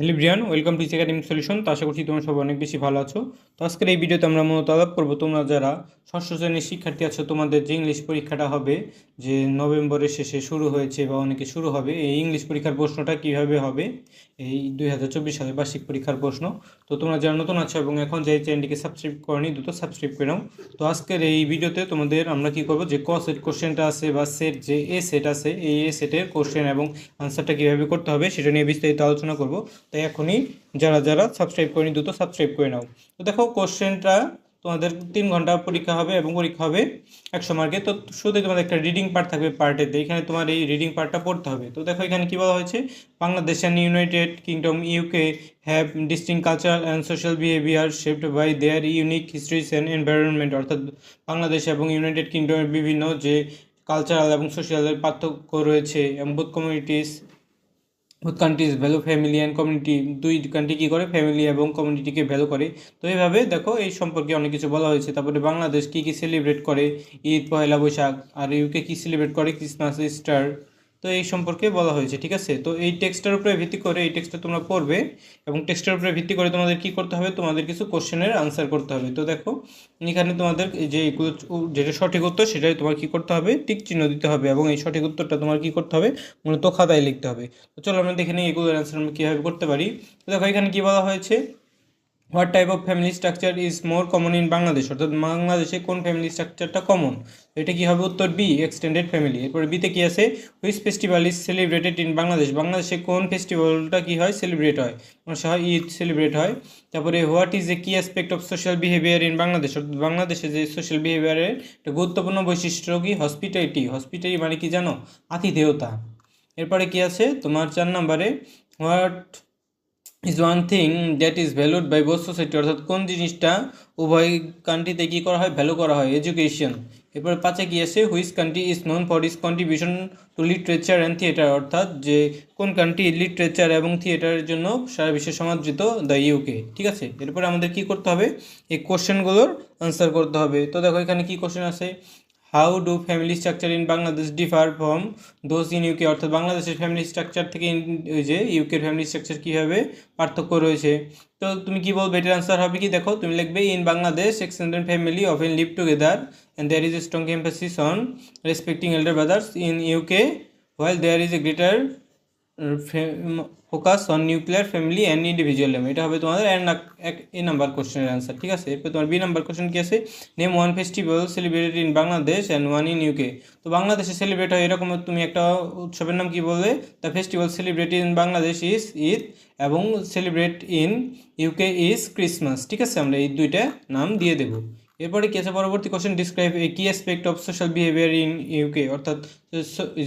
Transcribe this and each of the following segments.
Hello Brian, welcome to academic solution. তো আশা করছি তোমরা সবাই অনেক বেশি ভালো আছো। তো আজকের এই ভিডিওতে আমরা মূলত আলাপ করবো তোমরা যারা ষষ্ঠ শ্রেণীর শিক্ষার্থী আছো, তোমাদের যে ইংলিশ পরীক্ষাটা হবে, যে নভেম্বরের শেষে শুরু হয়েছে বা অনেকে শুরু হবে, এই ইংলিশ পরীক্ষার প্রশ্নটা কীভাবে হবে, এই 2024 সালের বার্ষিক পরীক্ষার প্রশ্ন। তো তোমরা যারা নতুন আছো এবং এখন যে চ্যানেলটিকে সাবস্ক্রাইব করনি, দ্রুত সাবস্ক্রাইব করে নাও। তো আজকের এই ভিডিওতে তোমাদের আমরা কি করব, যে ক সেট কোশ্চেনটা আছে বা সেট যে এ সেট আছে, এই এ সেটের কোশ্চেন এবং আনসারটা কীভাবে করতে হবে সেটা নিয়ে বিস্তারিত আলোচনা করব। তাই এখনই যারা যারা সাবস্ক্রাইব করেনি দ্রুত সাবস্ক্রাইব করে নাও। তো দেখো, কোশ্চেনটা তোমাদের 3 ঘন্টা পরীক্ষা হবে এবং পরীক্ষা হবে 100 মার্কে। তো শুধু তোমাদের একটা রিডিং পার্ট থাকবে পার্টেতে, এখানে তোমার এই রিডিং পার্টটা পড়তে হবে। তো দেখো এখানে কী বলা হয়েছে, Bangladesh and United Kingdom UK have distinct cultural and social behaviour shaped by their unique histories and environment. অর্থাৎ বাংলাদেশ এবং ইউনাইটেড কিংডমের বিভিন্ন যে কালচারাল এবং সোশ্যালের পার্থক্য রয়েছে, এবং both communities both countries value family and community. দুই কান্ট্রি কী করে, ফ্যামিলি এবং কমিউনিটিকে ভ্যালু করে। তো এইভাবে দেখো এই সম্পর্কে অনেক কিছু বলা হয়েছে। তারপরে বাংলাদেশ কী কী সেলিব্রেট করে, ঈদ, পয়লা বৈশাখ, আর ইউকে কী সেলিব্রেট করে, ক্রিসমাস, ইস্টার। তো এই সম্পর্কে বলা হয়েছে, ঠিক আছে। তো এই টেক্সটের উপরে ভিত্তি করে এই টেক্সটটা তোমরা পড়বে, এবং টেক্সটের উপরে ভিত্তি করে তোমাদের কী করতে হবে, তোমাদের কিছু কোশ্চেনের আনসার করতে হবে। তো দেখো এখানে তোমাদের যে যেটা সঠিক উত্তর সেটাই তোমার কী করতে হবে, টিক চিহ্ন দিতে হবে, এবং এই সঠিক উত্তরটা তোমার কী করতে হবে, মূলত খাতায় লিখতে হবে। তো চলো আমরা দেখে নিই এগুলোর অ্যান্সার আমরা কীভাবে করতে পারি। তো দেখো এখানে কী বলা হয়েছে, what type of family structure is more common in Bangladesh. অর্থাৎ বাংলাদেশে কোন ফ্যামিলি স্ট্রাকচারটা কমন, এটা কী হবে, উত্তর বি, এক্সটেন্ডেড ফ্যামিলি। এরপরে বিতে কী আছে, which festival is celebrated in Bangladesh. বাংলাদেশে কোন ফেস্টিভ্যালটা কী হয়, সেলিব্রেট হয়, হয় ঈদ সেলিব্রেট হয়। তারপরে what is a key aspect of social behaviour in Bangladesh. অর্থাৎ বাংলাদেশে যে সোশ্যাল বিহেভিয়ারের একটা গুরুত্বপূর্ণ বৈশিষ্ট্য কি, হসপিটালিটি। হসপিটালিটি মানে কি জানো, আতিথেয়তা। এরপরে কি আছে তোমার 4 নম্বরে, what is one thing that is valued by both society. অর্থাৎ কোন জিনিসটা উভয় কান্ট্রিতে কী করা হয়, ভ্যালু করা হয়, এডুকেশন। এরপরে 5 কি আছে, which country is known for is contribution to literature and theatre. অর্থাৎ যে কোন কান্ট্রি লিটারেচার এবং থিয়েটারের জন্য সারা বিশ্বে সমাদৃত, দ্য ইউকে, ঠিক আছে। এরপরে আমাদের কি করতে হবে, এই কোশ্চেনগুলোর আনসার করতে হবে। তো দেখো এখানে কি কোশ্চেন আছে, how do family structure in Bangladesh differ from those in UK. অর্থাৎ বাংলাদেশের ফ্যামিলি স্ট্রাকচার থেকে ওই যে ইউকের ফ্যামিলি স্ট্রাকচার কীভাবে পার্থক্য রয়েছে। তো তুমি কি বলবে, এটার আনসার হবে কি, দেখো তুমি লিখবে, in Bangladesh extended family often live together and there is a strong emphasis on respecting elder brothers. In UK while there is a greater focus on nuclear family and individualism. এটা হবে তোমাদের এ নাম্বার কোশ্চেনের answer, ঠিক আছে। এরপর তোমার B number question কি আছে, name one festival celebrated in Bangladesh and one in UK. তো বাংলাদেশে সেলিব্রেট হয় এরকম তুমি একটা উৎসবের নাম কি বলবে, the festival celebrated in Bangladesh is Eid, এবং celebrate in UK is Christmas, ঠিক আছে। আমরা এই দুইটা নাম দিয়ে দেবো। এরপরে কি আছে, পরবর্তী question, describe a key aspect of social behaviour in UK. অর্থাৎ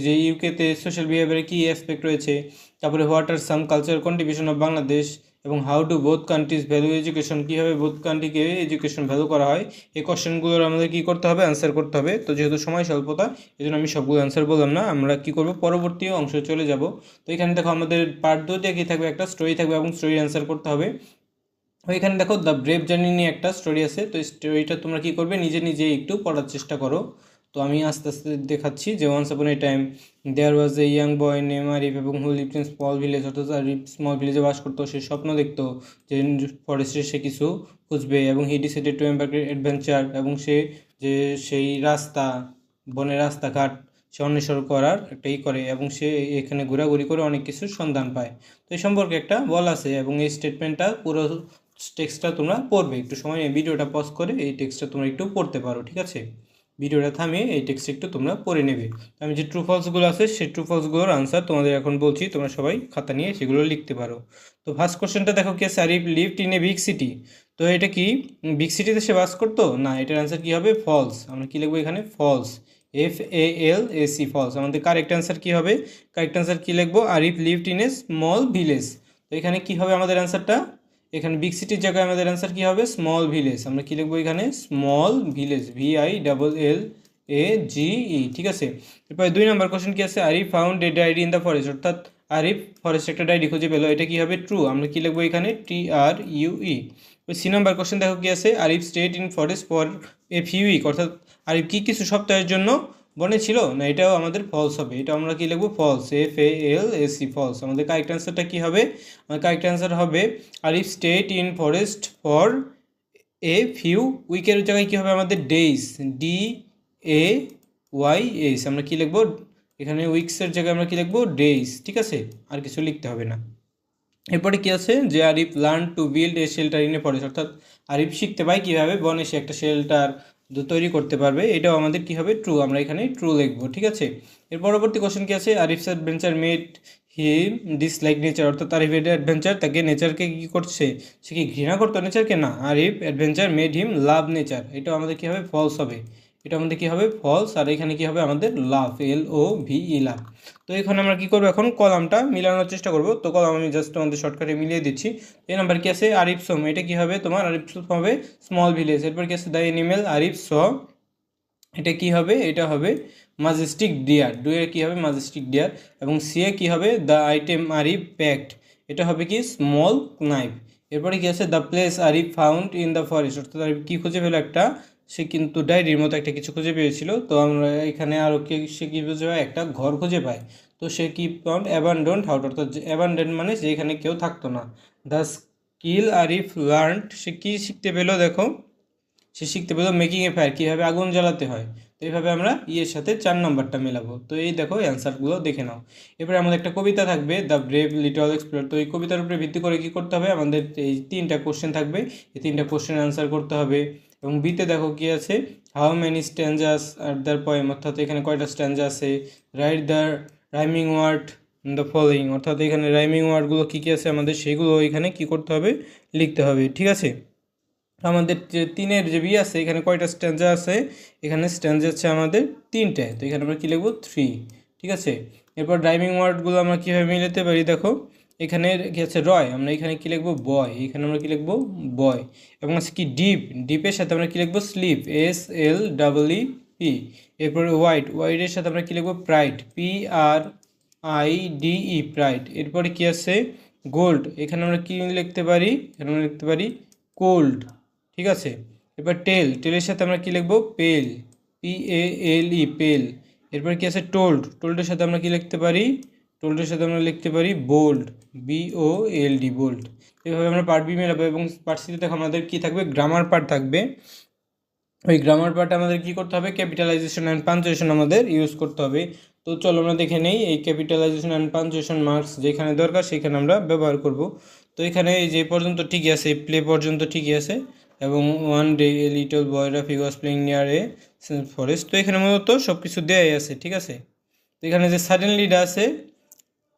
যে ইউকেতে সোশ্যাল বিহেভিয়ারে কী অ্যাসপেক্ট রয়েছে। তারপরে what are some culture contribution of Bangladesh, এবং how do both countries value education. কীভাবে বোথ কান্ট্রিকে এডুকেশন ভ্যালু করা হয়। এই কোশ্চেনগুলোর আমাদের কী করতে হবে, অ্যান্সার করতে হবে। তো যেহেতু সময় স্বল্পতা, এই জন্য আমি সবগুলো অ্যান্সার বললাম না, আমরা কী করবো, পরবর্তী অংশে চলে যাব। তো এখানে দেখো আমাদের পার্ট 2তে কী থাকবে, একটা স্টোরি থাকবে এবং স্টোরির অ্যান্সার করতে হবে। ওইখানে দেখো দ্য ব্রেভ জার্নি নিয়ে একটা স্টোরি আছে। তো স্টোরিটা তোমরা কী করবে, নিজে নিজে একটু পড়ার চেষ্টা করো। তো আমি আস্তে আস্তে দেখাচ্ছি, যে once upon a time there was a young boy name Arif, এবং who lived in small village. অর্থাৎ আরিফ স্মল ভিলেজে বাস করতো। সে স্বপ্ন দেখতো যে ফরেস্টে সে কিছু খুঁজবে, এবং হি ডিসাইডেড টু এম্বার্ক অ্যাডভেঞ্চার, এবং সে যে সেই রাস্তা, বনের রাস্তাঘাট সে অন্বেষণ করার একটা করে, এবং সে এখানে ঘোরাঘুরি করে অনেক কিছুর সন্ধান পায়। তো এই সম্পর্কে একটা বল আছে, এবং এই স্টেটমেন্টটা পুরো টেক্সটটা তোমরা পড়বে। একটু সময় নিয়ে ভিডিওটা পজ করে এই টেক্সটটা তোমরা একটু পড়তে পারো, ঠিক আছে। ভিডিওটা থামিয়ে এই টেক্সট একটু তোমরা পড়ে নেবে। আমি যে ট্রু ফলসগুলো আছে সেই ট্রু ফলসগুলোর আনসার তোমাদের এখন বলছি, তোমরা সবাই খাতা নিয়ে সেগুলো লিখতে পারো। তো ফার্স্ট কোশ্চেনটা দেখো কি আছে, Arif lived in a big city. তো এটা কি বিগ সিটিতে সে বাস করতো না, এটার আনসার কী হবে, ফলস। আমরা কী লিখবো এখানে, ফলস, FALSE, ফলস। আমাদের কারেক্ট অ্যান্সার কী হবে, কারেক্ট অ্যান্সার কী লিখবো, Arif lived in a small village. তো এখানে কী হবে আমাদের অ্যান্সারটা, এখানে বিগ সিটির জায়গায় আমাদের অ্যান্সার কী হবে, স্মল ভিলেজ। আমরা কী লিখবো এখানে, স্মল ভিলেজ, VILLAGE, ঠিক আছে। এরপরে 2 নম্বর কোশ্চেন কী আছে, Arif found a diary in the forest. অর্থাৎ আরিফ ফরেস্ট একটা ডায়েরি খুঁজে পেলো, এটা কী হবে, ট্রু। আমরা কী লিখবো এখানে, TRUE। ওই সি নাম্বার কোশ্চেন দেখো কী আছে, Arif stayed in forest for a few week. অর্থাৎ আরিফ কি কিছু সপ্তাহের জন্য বনে ছিল না, এটাও আমাদের ফলস হবে। এটা আমরা কি লিখবো? False, FALSE, false. আমাদের কারেক্ট অ্যান্সারটা কি হবে? আমাদের কারেক্ট অ্যান্সার হবে Arif stayed in forest for a few উইকের জায়গায় কী হবে আমাদের? Days, DAYS। আমরা কি লিখবো এখানে? উইকসের জায়গায় আমরা কি লিখবো? ডেইস। ঠিক আছে, আর কিছু লিখতে হবে না। এরপরে কি আছে যে Arif learn to build a shelter in a forest, অর্থাৎ আরিফ শিখতে পায় কীভাবে বনে সে একটা শেল্টার তৈরি করতে পারবে। এটাও আমাদের কি হবে? ট্রু। আমরা এখানে ট্রু লিখবো। ঠিক আছে, এর পরবর্তী কোশ্চেন কি আছে? Arif's adventure made him dislike nature, অর্থাৎ আরিফের অ্যাডভেঞ্চার তাকে নেচারকে কী করছে? সে কি ঘৃণা করতো নেচারকে? না, Arif adventure made him love nature. এটাও আমাদের কী হবে? ফলস হবে। এটা আমাদের কী হবে? ফলস। আর এখানে কী হবে আমাদের? লাভ, LOVE, লাভ। তো এখানে আমরা কি করবো? এখন কলামটা মিলানোর চেষ্টা করব। তো কলাম আমি জাস্ট আমাদের শর্টকাটে মিলিয়ে দিচ্ছি। এই নাম্বার কি আছে? আরিফ সোম, এটা কি হবে তোমার? আরিফ সোম হবে স্মল ভিলেজ। এরপর কি আছে? দ্য এনিমেল আরিফ স, এটা কি হবে? এটা হবে মাজেস্টিক ডিয়ার। ডুয়ে কি হবে? মাজেস্টিক ডিয়ার। এবং সিএ কি হবে? দ্য আইটেম আরিফ প্যাকড, এটা হবে কি? Small knife. এরপরে কি আছে? The place Arif found in the forest, অর্থাৎ আরিফ কী খুঁজে পেলো? একটা, সে কিন্তু ডায়েরির মতো একটা কিছু খুঁজে পেয়েছিল। তো আমরা এখানে আরও সে কী খুঁজে পায়? একটা ঘর খুঁজে পায়। তো সে কি ফাউন্ড অ্যাবান্ডন্ড হাউস, অর্থাৎ অ্যাবান্ডন্ড মানে যেখানে কেউ থাকতো না। দ্য স্কিল আরিফ লার্নড, সে কী শিখতে পেলো? দেখো, সে শিখতে পেলো মেকিং এ ফায়ার, কীভাবে আগুন জ্বালাতে হয়। তো এইভাবে আমরা ইয়ের সাথে 4 নাম্বারটা মেলাবো। তো এই দেখো অ্যান্সারগুলো দেখে নাও। এরপরে আমাদের একটা কবিতা থাকবে, দ্য ব্রেভ লিটল এক্সপ্লোর। তো এই কবিতার উপরে ভিত্তি করে কী করতে হবে? আমাদের এই 3টা কোশ্চেন থাকবে, এই 3টা কোশ্চেন অ্যান্সার করতে হবে। এবং বিতে দেখো কি আছে? How many stanzas are the poem, অর্থাৎ এখানে কয়টা স্ট্যান্জা আছে। Write the rhyming word the following, অর্থাৎ এখানে রাইমিং ওয়ার্ডগুলো কী কী আছে আমাদের সেগুলো এখানে কী করতে হবে? লিখতে হবে। ঠিক আছে, আমাদের যে 3-এর যে বি আছে এখানে কয়টা স্ট্যান্জা আছে? এখানে স্ট্যান্জা আছে আমাদের 3টে। তো এখানে আমরা কী লিখবো? 3। ঠিক আছে, এরপর ড্রাইভিং ওয়ার্ডগুলো আমরা কীভাবে মিলাতে পারি? দেখো, এখানে কি আছে? রয়, আমরা এখানে কী লিখবো? বয়। এখানে আমরা কী লিখবো? বয়। এবং আছে কি? ডিপ, ডিপের সাথে আমরা কী লিখবো? Sleep, SLEEP। এরপরে ওয়াইড, ওয়াইডের সাথে আমরা কী লিখবো? Pride, PRIDE, pride. এরপরে কি আছে? গোল্ড, এখানে আমরা কী লিখতে পারি? এখানে আমরা লিখতে পারি কোল্ড। ঠিক আছে, এবার টেল, টেলের সাথে আমরা কী লিখবো? পেল, PALE, পেল। এরপর কি আছে? টোল্ড, টোল্ডের সাথে আমরা কী লিখতে পারি? টোল্ডের সাথে আমরা লিখতে পারি বোল্ড, BOLD, বোল্ড। এভাবে আমরা পার্ট বি মেলাবো। এবং পার্ট সিতে দেখো আমাদের কী থাকবে? গ্রামার পার্ট থাকবে। ওই গ্রামার পার্টে আমাদের কী করতে হবে? ক্যাপিটালাইজেশন অ্যান্ড পাঞ্চুয়েশন আমাদের ইউজ করতে হবে। তো চলো আমরা দেখে নেই এই ক্যাপিটালাইজেশন অ্যান্ড পাঞ্চুয়েশন মার্কস যেখানে দরকার সেখানে আমরা ব্যবহার করব। তো এখানে এই যে পর্যন্ত ঠিকই আছে, প্লে পর্যন্ত ঠিকই আছে। এবং one day a little boy Rafi was playing near a forest. তো এখানে মূলত সব কিছু দেয়াই আছে। ঠিক আছে, তো এখানে যে সাডেনলিটা আছে,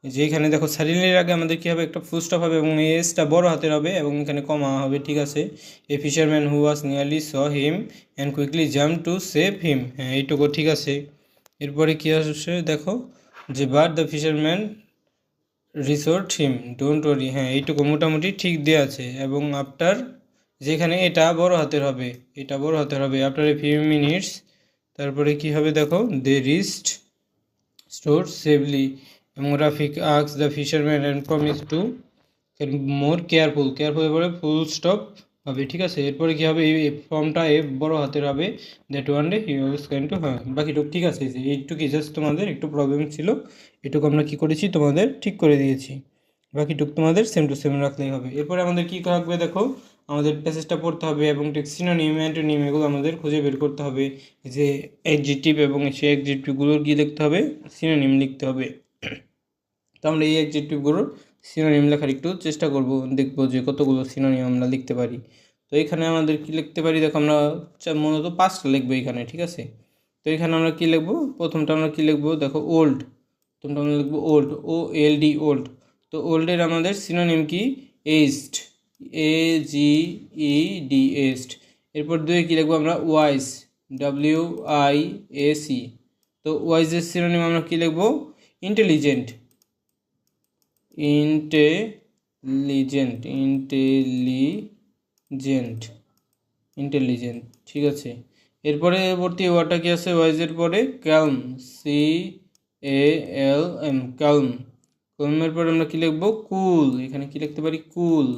যে এখানে দেখো সাডেনলির আগে আমাদের কী হবে? একটা ফুল স্টপ হবে এবং এসটা বড় হাতের হবে এবং এখানে কমা হবে। ঠিক আছে, এ fisherman who was nearly saw him and quickly jump to save হিম। হ্যাঁ, এইটুকু ঠিক আছে। এরপরে কী আসছে দেখো, যে but the fisherman resort him don't worry. হ্যাঁ, এইটুকু মোটামুটি ঠিক দেওয়া আছে। এবং আফটার, যেখানে এটা বড় হাতের হবে, এটা বড় হাতের হবে। আফটার এ ফিউ মিনিটস, তারপরে কি হবে দেখো? They reached shore safely. এবং Rafiq thanks the fisherman and promise to more careful, careful পরে ফুল স্টপ হবে। ঠিক আছে, এরপরে কী হবে? এই ফর্মটা এ বড় হাতের হবে। That one day he was going to, হ্যাঁ বাকিটুকু ঠিক আছে। এইটুকু জাস্ট তোমাদের একটু প্রবলেম ছিল, এটুকু আমরা কী করেছি? তোমাদের ঠিক করে দিয়েছি। বাকিটুকু তোমাদের সেম টু সেম রাখলেই হবে। এরপরে আমাদের কী রাখবে দেখো, আমাদের প্যাসেজটা পড়তে হবে এবং সিনোনিম অ্যান্টোনিম এগুলো আমাদের খুঁজে বের করতে হবে। যে অ্যাডজেক্টিভ এবং সেই অ্যাডজেক্টিভগুলোর কী লিখতে হবে? সিনোনিম লিখতে হবে। তো আমরা এই অ্যাডজেক্টিভগুলোর সিনোনিম লেখার একটু চেষ্টা করব, দেখব যে কতগুলো সিনোনিম আমরা লিখতে পারি। তো এখানে আমাদের কি লিখতে পারি দেখো, আমরা মূলত 5টা লিখবো এখানে। ঠিক আছে, তো এখানে আমরা কি লিখবো? প্রথমটা আমরা কি লিখবো দেখো? ওল্ড। প্রথমটা আমরা লিখবো ওল্ড, OLD, ওল্ড। তো ওল্ডের আমাদের সিনোনিম কি? Aged, AGED, aged. এরপর 2 কি লিখবো আমরা? Wise, WIAC। তো ওয়াইজের সিনোনিম আমরা কি লিখবো? Intelligent, intelligent, intelligent, intelligent. ঠিক আছে, এরপরে পরবর্তী ওয়ার্ডটা কি আছে ওয়াইজের পরে? Calm, CALM, calm. ক্যালমের পরে আমরা কী লিখবো? কুল, এখানে কি লিখতে পারি? কুল।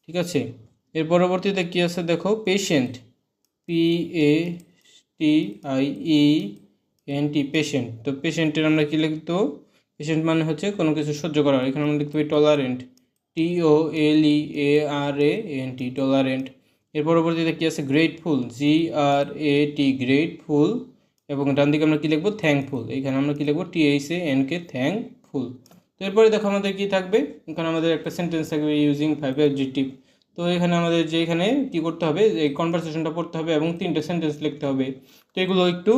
ঠিক আছে, এর পরবর্তীতে কী আছে দেখো? Patient, PATIENT, N T patient. তো পেশেন্টের আমরা কী লিখতে, পেশেন্ট মানে হচ্ছে কোনো কিছু সহ্য করা। এখানে আমরা লিখতে পারি টলারেন্ট, TOLERANT, টলারেন্ট। এর পরবর্তীতে কী আছে, গ্রেটফুল, GRAT, গ্রেটফুল। এবং ডান দিকে আমরা কী লিখবো, থ্যাঙ্কফুল। এখানে আমরা কী লিখবো, THANK, থ্যাঙ্কফুল। তো এরপরে দেখো আমাদের কী থাকবে, এখানে আমাদের একটা সেন্টেন্স থাকবে ইউজিং 5 অ্যাডজেক্টিভ। তো এখানে আমাদের যে এখানে কী করতে হবে, এই কনভারসেশনটা পড়তে হবে এবং 3টে সেন্টেন্স লিখতে হবে। তো এগুলো একটু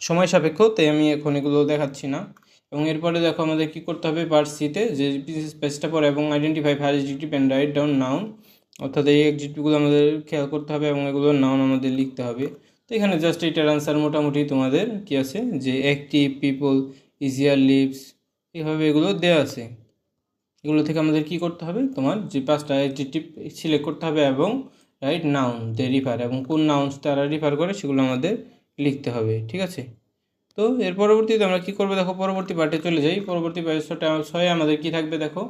সময় সাপেক্ষ, তাই আমি এখন এগুলো দেখাচ্ছি না। এবং এরপরে দেখো আমাদের কী করতে হবে, পার্ট সিতে যে স্পেসটা পড়ে এবং identify 5 adjective and write down noun, অর্থাৎ এই অ্যাডজেক্টিভগুলো আমাদের খেয়াল করতে হবে এবং এগুলোর নাউন আমাদের লিখতে হবে। তো এখানে জাস্ট এইটার আনসার মোটামুটি তোমাদের কী আছে, যে অ্যাক্টিভ, পিপল, ইজিয়ার, লিভস, এভাবে এগুলো দেওয়া আছে। এগুলো থেকে আমাদের কি করতে হবে, তোমার যে 5টা অ্যাডজেক্টিভ সিলেক্ট করতে হবে এবং রাইট নাউন দে রিফার, এবং কোন নাউন্স তারা রিফার করে সেগুলো আমাদের লিখতে হবে, ঠিক আছে। তো এর পরবর্তীতে আমরা কী করবো, দেখো পরবর্তী পার্টে চলে যাই। পরবর্তী পার্টে 6 আমাদের কী থাকবে, দেখো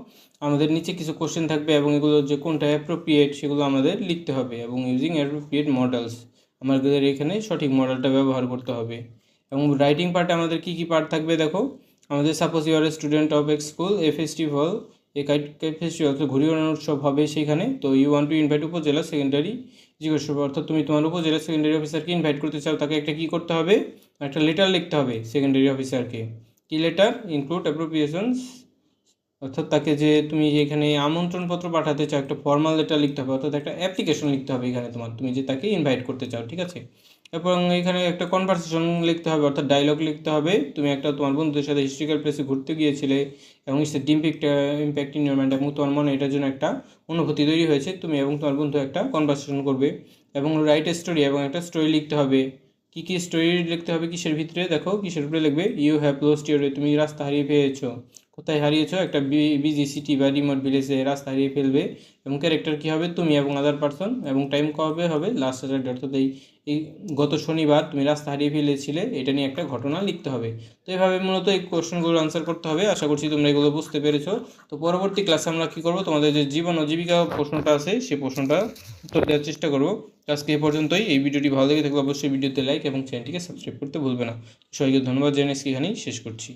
আমাদের নিচে কিছু কোশ্চেন থাকবে এবং এগুলো যে কোনটা অ্যাপ্রোপ্রিয়েট সেগুলো আমাদের লিখতে হবে এবং ইউজিং অ্যাপ্রোপ্রিয়েট মডেলস, আমাদের এখানে সঠিক মডেলটা ব্যবহার করতে হবে। এবং রাইটিং পার্টে আমাদের কী কী পার্ট থাকবে, দেখো আমাদের suppose you are a student of a school, a festival, এই কাইট ফেস্টিভ্যাল, তো ঘুড়ি ওড়ানোর উৎসব হবে সেখানে। তো you want to invite upazila secondary জিজ্ঞাসা, অর্থাৎ তুমি তোমার উপজেলা সেকেন্ডারি অফিসারকে ইনভাইট করতে চাও, তাকে একটা কী করতে হবে, একটা লেটার লিখতে হবে সেকেন্ডারি অফিসারকে। কী লেটার, ইনক্লুড অ্যাপ্রোপ্রিয়েশনস, অর্থাৎ তাকে যে তুমি এখানে আমন্ত্রণপত্র পাঠাতে চাও একটা ফর্মাল লেটার লিখতে হবে, অর্থাৎ একটা অ্যাপ্লিকেশন লিখতে হবে এখানে তোমার, তুমি যে তাকে ইনভাইট করতে চাও, ঠিক আছে। এবং এখানে একটা কনভারসেশন লিখতে হবে, অর্থাৎ ডায়লগ লিখতে হবে। তুমি একটা তোমার বন্ধুদের সাথে হিস্ট্রিক্যাল প্লেসে ঘুরতে গিয়েছিলে এবং সেটা ইম্প্যাক্ট ইন ইউর মাইন্ড, এবং তোমার মনে এটার জন্য একটা অনুভূতি তৈরি হয়েছে, তুমি এবং তোমার বন্ধু একটা কনভারসেশন করবে। এবং রাইট স্টোরি, এবং একটা স্টোরি লিখতে হবে। কী কী স্টোরি লিখতে হবে, কিসের ভিতরে, দেখো কিসের উপরে লিখবে, ইউ হ্যাভ লস্ট ইউর, তুমি রাস্তা হারিয়ে ফেলেছো। কোথায় হারিয়েছো, একটা বিজি সিটি বা রিমোট ভিলেজে রাস্তা হারিয়ে ফেলবে। এবং ক্যারেক্টার কী হবে, তুমি এবং আদার পারসন, এবং টাইম কবে হবে, লাস্ট স্যাটারডে, অর্থাৎ এই গত শনিবার তুমি রাস্তা হারিয়ে ফেলেছিলে, এটা নিয়ে একটা ঘটনা লিখতে হবে। তো এইভাবে মূলত এই কোশ্চেনগুলো আনসার করতে হবে। আশা করছি তোমরা এগুলো বুঝতে পেরেছো। তো পরবর্তী ক্লাসে আমরা কী করবো, তোমাদের যে জীবন ও জীবিকা প্রশ্নটা আছে সেই প্রশ্নটা উত্তর দেওয়ার চেষ্টা করবো। আজকে এই পর্যন্তই। এই ভিডিওটি ভালো লেগে থাকলে অবশ্যই ভিডিওতে লাইক এবং চ্যানেলটিকে সাবস্ক্রাইব করতে ভুলবে না। সবাইকে ধন্যবাদ জানিয়ে এখানেই শেষ করছি।